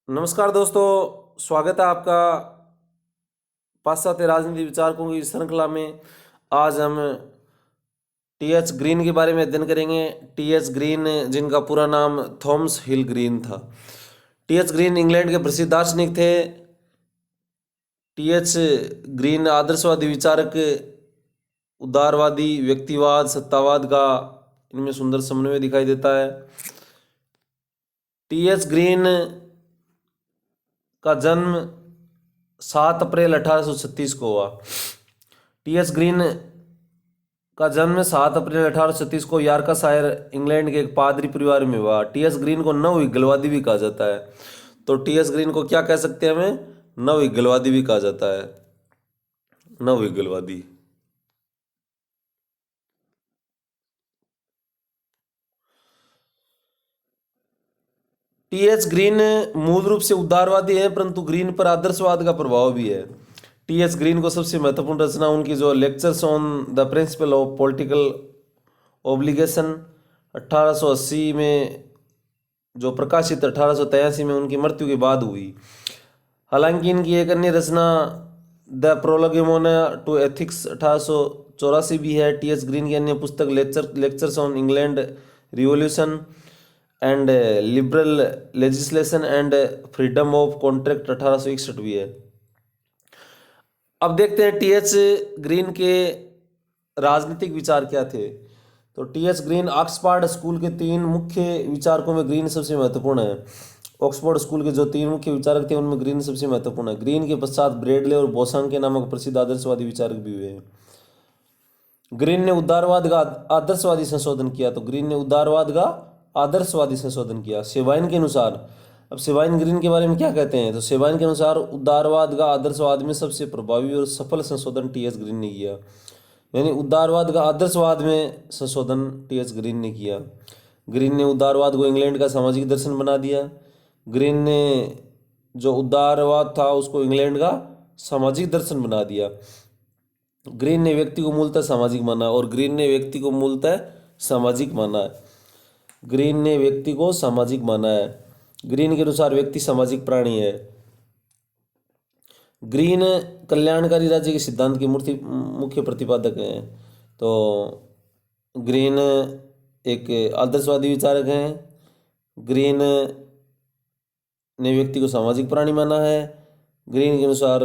नमस्कार दोस्तों, स्वागत है आपका पाश्चात्य राजनीति विचारकों की श्रृंखला में। आज हम टी.एच. ग्रीन के बारे में अध्ययन करेंगे। टी.एच. ग्रीन, जिनका पूरा नाम थॉमस हिल ग्रीन था। टी.एच. ग्रीन इंग्लैंड के प्रसिद्ध दार्शनिक थे। टी.एच. ग्रीन आदर्शवादी विचारक, उदारवादी, व्यक्तिवाद, सत्तावाद का इनमें सुंदर समन्वय दिखाई देता है। टी.एच. ग्रीन का जन्म 7 अप्रैल 1836 को हुआ। टी.एच. ग्रीन का जन्म 7 अप्रैल 1836 को यॉर्कशायर, इंग्लैंड के एक पादरी परिवार में हुआ। टी.एच. ग्रीन को नवयुगलवादी भी कहा जाता है। तो टी.एच. ग्रीन को क्या कह सकते हैं हमें? नवयुगलवादी भी कहा जाता है। नवयुगलवादी। टी.एच. ग्रीन मूल रूप से उदारवादी है, परंतु ग्रीन पर आदर्शवाद का प्रभाव भी है। टी.एच. ग्रीन को सबसे महत्वपूर्ण रचना उनकी जो lectures on the principle of political obligation 1880 में जो प्रकाशित 1883 में उनकी मृत्यु के बाद हुई। हालांकि इनकी एक अन्य रचना द प्रोलोगेमोना टू एथिक्स 1884 भी है। टी.एच. ग्रीन की अन्य पुस्तक lectures on England revolution and liberal legislation and freedom of contract 1861 भी है। अब देखते हैं टी.एच. ग्रीन के राजनीतिक विचार क्या थे। तो टी.एच. ग्रीन ऑक्सफोर्ड स्कूल के 3 मुख्य विचारकों में ग्रीन सबसे महत्वपूर्ण है। ऑक्सफोर्ड स्कूल के जो 3 मुख्य विचारक थे उनमें ग्रीन सबसे महत्वपूर्ण है। ग्रीन के पश्चात ब्रेडले और बोसांग के नामक प्रसिद्ध आदर्शवादी विचारक भी हुए हैं। ग्रीन ने उदारवाद का आदर्शवादी संशोधन किया। तो ग्रीन ने उदारवाद का आदर्शवादी संशोधन किया सेवाइन के अनुसार। अब सेवाइन ग्रीन के बारे में क्या कहते हैं? तो सेवाइन के अनुसार उदारवाद का आदर्शवाद में सबसे प्रभावी और सफल संशोधन टी.एच. ग्रीन ने किया। यानी उदारवाद का आदर्शवाद में संशोधन टी.एच. ग्रीन ने किया। ग्रीन ने उदारवाद को इंग्लैंड का सामाजिक दर्शन बना दिया। ग्रीन ने जो उदारवाद था उसको इंग्लैंड का सामाजिक दर्शन बना दिया। ग्रीन ने व्यक्ति को मूलतः सामाजिक माना और ग्रीन ने व्यक्ति को मूलतः सामाजिक माना है। ग्रीन ने व्यक्ति को सामाजिक माना है। ग्रीन के अनुसार व्यक्ति सामाजिक प्राणी है। ग्रीन कल्याणकारी राज्य के सिद्धांत के मुख्य प्रतिपादक हैं। तो ग्रीन एक आदर्शवादी विचारक हैं। ग्रीन ने व्यक्ति को सामाजिक प्राणी माना है। ग्रीन के अनुसार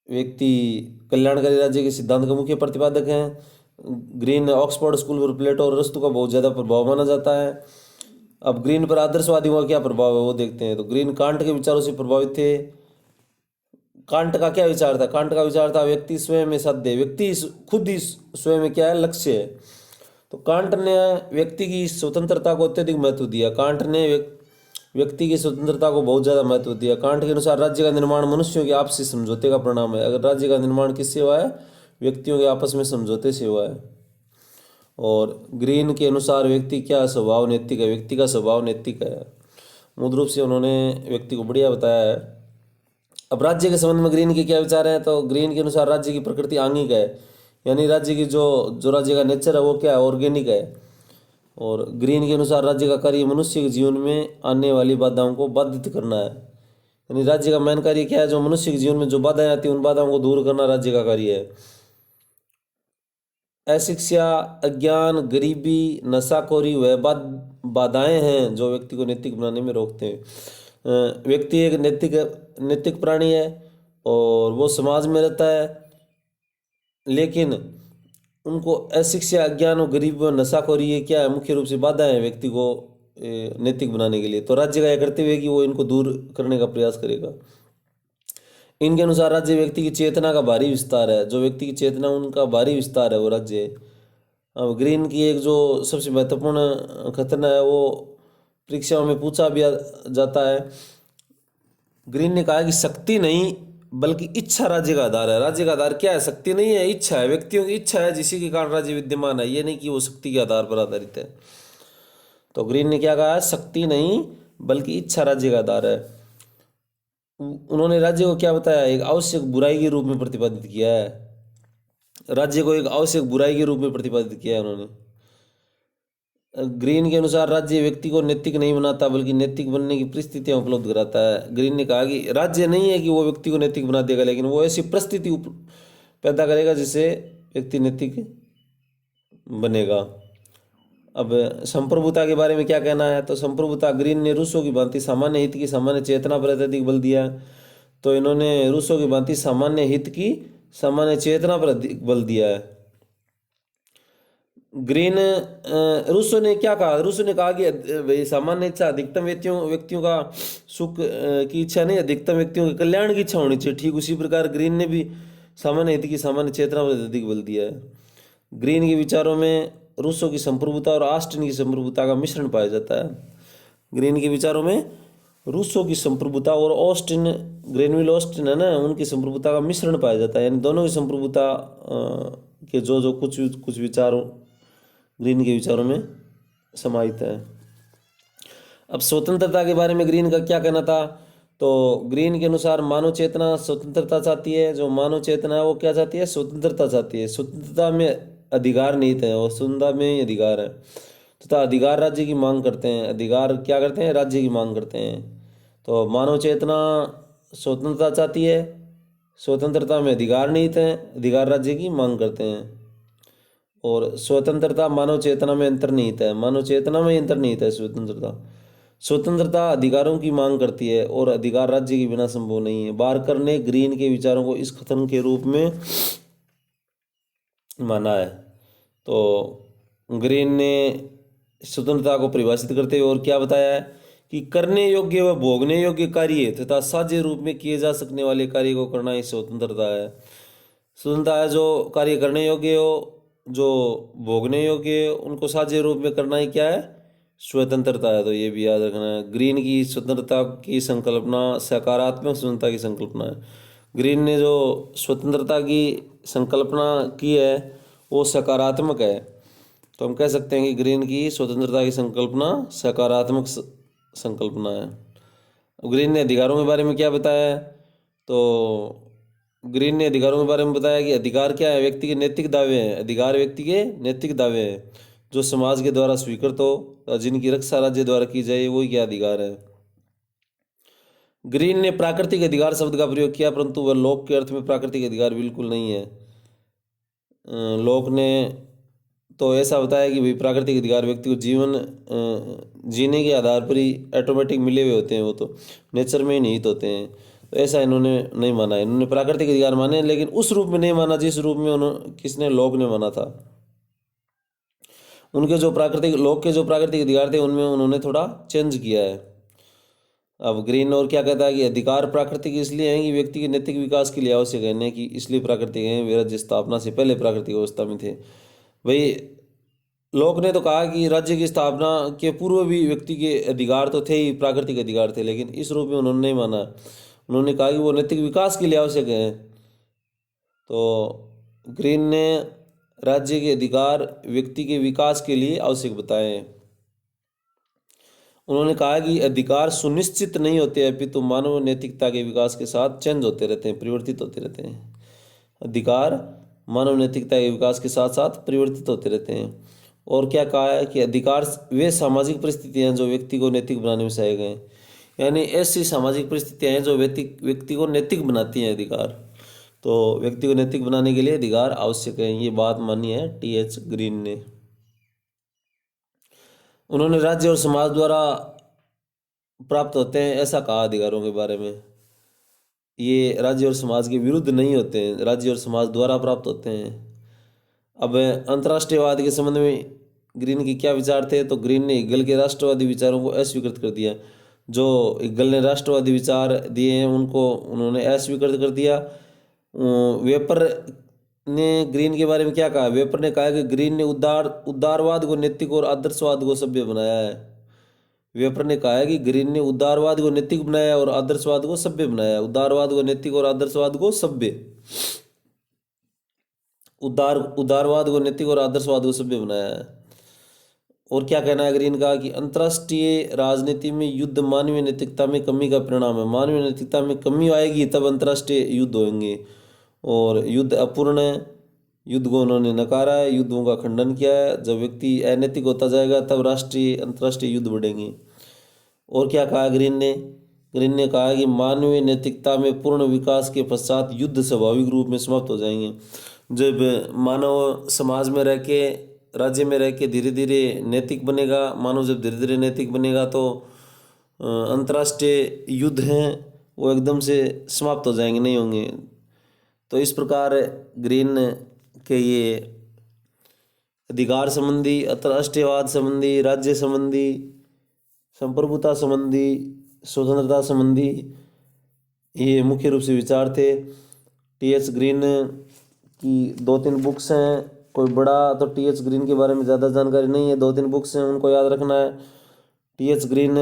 व्यक्ति कल्याणकारी राज्य के सिद्धांत का मुख्य प्रतिपादक हैं। ग्रीन ऑक्सफोर्ड स्कूल पर प्लेटो और अरस्तु का बहुत ज़्यादा प्रभाव माना जाता है। अब ग्रीन पर आदर्शवादियों का क्या प्रभाव है वो देखते हैं। तो ग्रीन कांट के विचारों से प्रभावित थे। कांट का क्या विचार था? कांट का विचार था व्यक्ति स्वयं में साध्य, व्यक्ति खुद ही स्वयं में क्या है, लक्ष्य है। तो कांट ने व्यक्ति की स्वतंत्रता को अत्यधिक महत्व दिया। कांट ने व्यक्ति की स्वतंत्रता को बहुत ज़्यादा महत्व दिया। कांट के अनुसार राज्य का निर्माण मनुष्यों के आपसी समझौते का परिणाम है। अगर राज्य का निर्माण किससे हुआ है? व्यक्तियों के आपस में समझौते से हुआ है। और ग्रीन के अनुसार व्यक्ति क्या स्वभाव नैतिक है, व्यक्ति का स्वभाव नैतिक है। मूल रूप से उन्होंने व्यक्ति को बढ़िया बताया है। अब राज्य के संबंध में ग्रीन के क्या विचार हैं? तो ग्रीन के अनुसार राज्य की प्रकृति आंगिक है, यानी राज्य की जो राज्य का नेचर है वो क्या है, ऑर्गेनिक है। और ग्रीन के अनुसार राज्य का कार्य मनुष्य के जीवन में आने वाली बाधाओं को बाधित करना है। यानी राज्य का मेन कार्य क्या है? जो मनुष्य के जीवन में जो बाधाएं आती हैं उन बाधाओं को दूर करना राज्य का कार्य है। अशिक्षा, अज्ञान, गरीबी, नशाखोरी वह बाधाएं हैं जो व्यक्ति को नैतिक बनाने में रोकते हैं। व्यक्ति एक नैतिक प्राणी है और वो समाज में रहता है, लेकिन उनको अशिक्षा, अज्ञान और गरीबी और नशाखोरी ये क्या है, मुख्य रूप से बाधाएं हैं व्यक्ति को नैतिक बनाने के लिए। तो राज्य का यह कर्तव्य है कि वो इनको दूर करने का प्रयास करेगा। इनके अनुसार राज्य व्यक्ति की चेतना का भारी विस्तार है। जो व्यक्ति की चेतना उनका भारी विस्तार है वो राज्य है। अब ग्रीन की एक जो सबसे महत्वपूर्ण कथन है वो परीक्षाओं में पूछा भी जाता है। ग्रीन ने कहा कि शक्ति नहीं बल्कि इच्छा राज्य का आधार है। राज्य का आधार क्या है? शक्ति नहीं है, इच्छा है। व्यक्तियों की इच्छा है जिसी के कारण राज्य विद्यमान है, ये नहीं कि वो शक्ति के आधार पर आधारित है। तो ग्रीन ने क्या कहा? शक्ति नहीं बल्कि इच्छा राज्य का आधार है। उन्होंने राज्य को क्या बताया? एक आवश्यक बुराई के रूप में प्रतिपादित किया है। राज्य को एक आवश्यक बुराई के रूप में प्रतिपादित किया है उन्होंने। ग्रीन के अनुसार राज्य व्यक्ति को नैतिक नहीं बनाता बल्कि नैतिक बनने की परिस्थितियां उपलब्ध कराता है। ग्रीन ने कहा कि राज्य नहीं है कि वो व्यक्ति को नैतिक बना देगा, लेकिन वो ऐसी परिस्थिति पैदा करेगा जिससे व्यक्ति नैतिक बनेगा। अब संप्रभुता के बारे में क्या कहना है, तो संप्रभुता ग्रीन ने रूसो की भांति सामान्य हित की सामान्य चेतना पर अत्यधिक बल दिया। तो इन्होंने रूसो की भांति सामान्य हित की सामान्य चेतना पर अधिक बल दिया है। ग्रीन रूसो ने क्या कहा, रूसो ने कहा कि भाई सामान्य इच्छा अधिकतम व्यक्तियों का सुख की इच्छा नहीं, अधिकतम व्यक्तियों के कल्याण की इच्छा होनी चाहिए। ठीक उसी प्रकार ग्रीन ने भी सामान्य हित की सामान्य चेतना पर अधिक बल दिया है। ग्रीन के विचारों में रूसो की संप्रभुता और ऑस्टिन की संप्रभुता का मिश्रण पाया जाता है। ग्रीन के विचारों में रूसो की संप्रभुता और ऑस्टिन, ग्रेनविल ऑस्टिन है ना, उनकी संप्रभुता का मिश्रण पाया जाता है। यानी दोनों की संप्रभुता के जो कुछ विचार ग्रीन के विचारों में समाहित है। अब स्वतंत्रता के बारे में ग्रीन का क्या कहना था, तो ग्रीन के अनुसार मानव चेतना स्वतंत्रता चाहती है। जो मानव चेतना है वो क्या चाहती है, स्वतंत्रता चाहती है। स्वतंत्रता में अधिकार निहित है और स्वतंत्रता में ही अधिकार है तथा अधिकार राज्य की मांग करते हैं। अधिकार क्या करते हैं, राज्य की मांग करते हैं। तो मानव चेतना स्वतंत्रता चाहती है, स्वतंत्रता में अधिकार निहित है, अधिकार राज्य की मांग करते हैं। और स्वतंत्रता मानव चेतना में अंतर्निहित है, मानव चेतना में अंतर्निहित है स्वतंत्रता अधिकारों की मांग करती है और अधिकार राज्य के बिना संभव नहीं है। बारकर ने ग्रीन के विचारों को इस कथन के रूप में माना है। तो ग्रीन ने स्वतंत्रता को परिभाषित करते हुए और क्या बताया है कि करने योग्य व भोगने योग्य कार्य तथा साझे रूप में किए जा सकने वाले कार्य को करना ही स्वतंत्रता है। स्वतंत्रता है जो कार्य करने योग्य हो, जो भोगने योग्य उनको साझे रूप में करना ही क्या है, स्वतंत्रता है। तो ये भी याद रखना है। ग्रीन की स्वतंत्रता की संकल्पना सकारात्मक स्वतंत्रता की संकल्पना है। ग्रीन ने जो स्वतंत्रता की संकल्पना की है वो सकारात्मक है। तो हम कह सकते हैं कि ग्रीन की स्वतंत्रता की संकल्पना सकारात्मक संकल्पना है। ग्रीन ने अधिकारों के बारे में क्या बताया है, तो ग्रीन ने अधिकारों के बारे में बताया कि अधिकार क्या है, व्यक्ति के नैतिक दावे हैं। अधिकार व्यक्ति के नैतिक दावे हैं जो समाज के द्वारा स्वीकृत हो और जिनकी रक्षा राज्य द्वारा की जाए, वही क्या अधिकार है। ग्रीन ने प्राकृतिक अधिकार शब्द का प्रयोग किया, परंतु वह लोक के अर्थ में प्राकृतिक अधिकार बिल्कुल नहीं है। लोक ने तो ऐसा बताया कि भाई प्राकृतिक अधिकार व्यक्ति को जीवन जीने के आधार पर ही ऑटोमेटिक मिले हुए होते हैं, वो तो नेचर में ही निहित होते हैं। तो ऐसा इन्होंने नहीं माना। इन्होंने प्राकृतिक अधिकार माने, लेकिन उस रूप में नहीं माना जिस रूप में उन्होंने किसने, लोक ने माना था। उनके जो प्राकृतिक लोक के जो प्राकृतिक अधिकार थे उनमें उन्होंने थोड़ा चेंज किया है। अब ग्रीन और क्या कहता है कि अधिकार प्राकृतिक इसलिए हैं कि व्यक्ति के नैतिक विकास के लिए आवश्यक है, नहीं कि इसलिए प्राकृतिक हैं, वे राज्य स्थापना से पहले प्राकृतिक अवस्था में थे। भाई लोक ने तो कहा कि राज्य की स्थापना के पूर्व भी व्यक्ति के अधिकार तो थे ही, प्राकृतिक अधिकार थे, लेकिन इस रूप में उन्होंने नहीं माना। उन्होंने कहा कि वो नैतिक विकास के लिए आवश्यक है। तो ग्रीन ने राज्य के अधिकार व्यक्ति के विकास के लिए आवश्यक बताए। उन्होंने कहा कि अधिकार सुनिश्चित नहीं होते, अपितु मानव नैतिकता के विकास के साथ चेंज होते रहते हैं, परिवर्तित होते रहते हैं। अधिकार मानव नैतिकता के विकास के साथ साथ परिवर्तित होते रहते हैं। और क्या कहा है कि अधिकार वे सामाजिक परिस्थितियां हैं जो व्यक्ति को नैतिक बनाने में सहायक हैं। यानी ऐसी सामाजिक परिस्थितियां हैं जो व्यक्ति को नैतिक बनाती हैं अधिकार। तो व्यक्ति को नैतिक बनाने के लिए अधिकार आवश्यक है, ये बात मानी है TH ग्रीन ने। उन्होंने राज्य और समाज द्वारा प्राप्त होते हैं ऐसा कहा अधिकारों के बारे में। ये राज्य और समाज के विरुद्ध नहीं होते हैं, राज्य और समाज द्वारा प्राप्त होते हैं। अब अंतर्राष्ट्रीयवाद के संबंध में ग्रीन के क्या विचार थे, तो ग्रीन ने हिगल के राष्ट्रवादी विचारों को अस्वीकृत कर दिया। जो हिगल ने राष्ट्रवादी विचार दिए हैं उनको उन्होंने अस्वीकृत कर दिया। वेपर ने ग्रीन के बारे में क्या कहा, वेपर ने कहा कि ग्रीन ने उदारवाद को नैतिक और आदर्शवाद को सभ्य बनाया है। वेपर ने कहा है कि ग्रीन ने उदारवाद को नैतिक बनाया और आदर्शवाद को सभ्य बनाया। उदारवाद को नैतिक और आदर्शवाद को सभ्य, उदारवाद को नैतिक और आदर्शवाद को सभ्य बनाया है। और क्या कहना है ग्रीन का कि अंतर्राष्ट्रीय राजनीति में युद्ध मानवीय नैतिकता में कमी का परिणाम है। मानवीय नैतिकता में कमी आएगी तब अंतर्राष्ट्रीय युद्ध होंगे, और युद्ध अपूर्ण है, युद्ध को उन्होंने नकारा है, युद्धों का खंडन किया है। जब व्यक्ति अनैतिक होता जाएगा तब राष्ट्रीय अंतर्राष्ट्रीय युद्ध बढ़ेंगे। और क्या कहा ग्रीन ने कहा कि मानवीय नैतिकता में पूर्ण विकास के पश्चात युद्ध स्वाभाविक रूप में समाप्त हो जाएंगे। जब मानव समाज में रह के, राज्य में रह के धीरे धीरे नैतिक बनेगा, मानव जब धीरे धीरे नैतिक बनेगा तो अंतर्राष्ट्रीय युद्ध हैं वो एकदम से समाप्त हो जाएंगे, नहीं होंगे। तो इस प्रकार ग्रीन के ये अधिकार संबंधी, अंतर्राष्ट्रीयवाद संबंधी, राज्य संबंधी, संप्रभुता संबंधी, स्वतंत्रता संबंधी ये मुख्य रूप से विचार थे। टी.एच. ग्रीन की 2-3 बुक्स हैं। कोई बड़ा तो टी.एच. ग्रीन के बारे में ज़्यादा जानकारी नहीं है, 2-3 बुक्स हैं, उनको याद रखना है। टी.एच. ग्रीन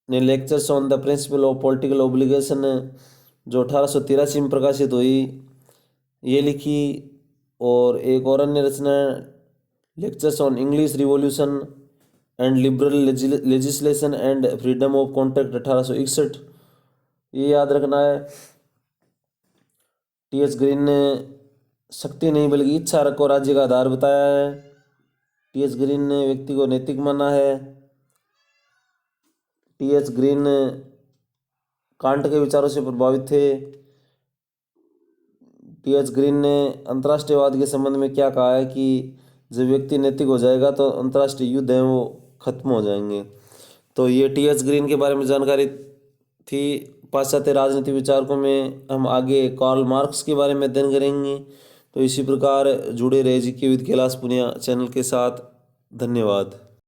ने lectures on the principle of political obligation जो 1883 में प्रकाशित हुई ये लिखी। और एक और अन्य रचना lectures on English revolution and liberal legislation and freedom of contract 1861, ये याद रखना है। टी.एच. ग्रीन ने शक्ति नहीं बल्कि इच्छा रखो राज्य का आधार बताया है। टी.एच. ग्रीन ने व्यक्ति को नैतिक माना है। टी.एच. ग्रीन कांट के विचारों से प्रभावित थे। टी.एच. ग्रीन ने अंतर्राष्ट्रीयवाद के संबंध में क्या कहा है कि जब व्यक्ति नैतिक हो जाएगा तो अंतर्राष्ट्रीय युद्ध हैं वो खत्म हो जाएंगे। तो ये टी.एच. ग्रीन के बारे में जानकारी थी। पाश्चात्य राजनीतिक विचारकों में हम आगे कार्ल मार्क्स के बारे में अध्ययन करेंगे। तो इसी प्रकार जुड़े रहे जी के विद कैलाश पुनिया चैनल के साथ। धन्यवाद।